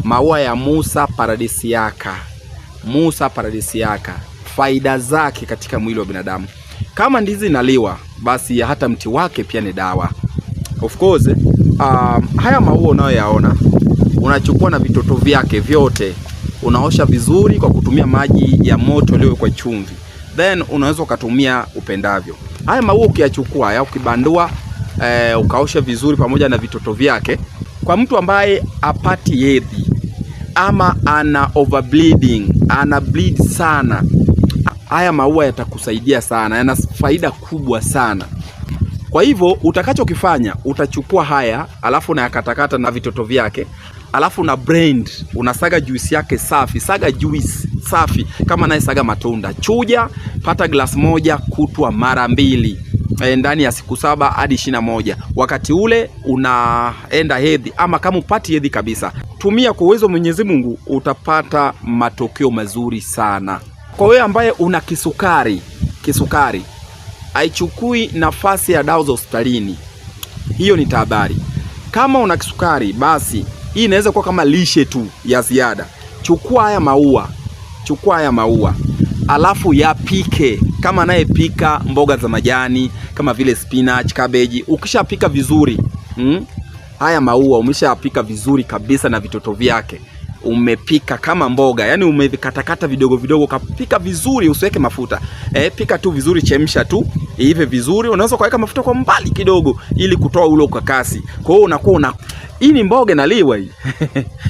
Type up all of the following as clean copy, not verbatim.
maua ya Musa paradisiaca. Musa paradisiaca, faida zake katika mwili wa binadamu. Kama ndizi inaliwa, basi hata mti wake pia ni dawa. Of course, haya maua unayoyaona, unachukua na vitoto vyake vyote, unaosha vizuri kwa kutumia maji ya moto yaliyowekwa chumvi. Then unaweza ukatumia upendavyo. Haya maua ukiyachukua haya, ukibandua, ukaosha vizuri pamoja na vitoto vyake, kwa mtu ambaye apati hedhi ama ana overbleeding, ana bleed sana, haya maua yatakusaidia sana, yana faida kubwa sana. Kwa hivyo utakachokifanya, utachukua haya, alafu unayakatakata na vitoto vyake, alafu una blend, unasaga juice yake safi. Saga juice safi kama naye saga matunda. Chuja, pata glass moja kutwa mara 2 ndani ya siku 7 hadi 21. Wakati ule unaenda hedhi, ama kama upati hedhi kabisa, tumia kwa uwezo wa Mwenyezi Mungu, utapata matokeo mazuri sana. Kwa wewe ambaye una kisukari, haichukui nafasi ya dawa za hospitalini, hiyo ni tahadhari. Kama una kisukari, basi hii inaweza kuwa kama lishe tu ya ziada. Chukua haya maua, alafu yapike kama anayepika mboga za majani kama vile spinach, cabbage. Ukishapika vizuri, haya maua umeshapika vizuri kabisa na vitoto vyake, umepika kama mboga, yani umevikatakata vidogo vidogo, kapika vizuri, usiweke mafuta. Pika tu vizuri, chemsha tu iive vizuri. Unaweza kuweka mafuta kwa mbali kidogo ili kutoa ule ukakasi. Kwa hiyo unakuwa hii ni mboga inaliwa hii.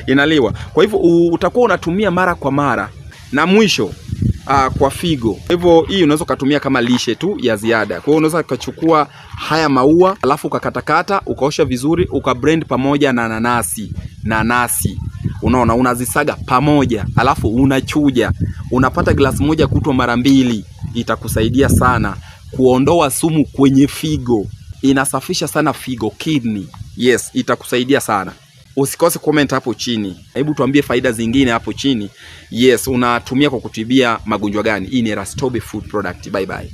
Inaliwa. Kwa hivyo utakuwa unatumia mara kwa mara. Na mwisho kwa figo. Kwa hivyo hii unaweza kutumia kama lishe tu ya ziada. Kwa hiyo unaweza kuchukua haya maua, alafu ukakatakata, ukaosha vizuri, ukablend pamoja na nanasi. Unaona, unazisaga pamoja, alafu unachuja. Unapata glasi moja kutwa mara 2. Itakusaidia sana kuondoa sumu kwenye figo. Inasafisha sana figo, kidney. Yes, itakusaidia sana. Usikose comment hapo chini. Hebu tuambie faida zingine hapo chini. Yes, unatumia kwa kutibia magonjwa gani? Hii ni Rastobe Food Product. Bye bye.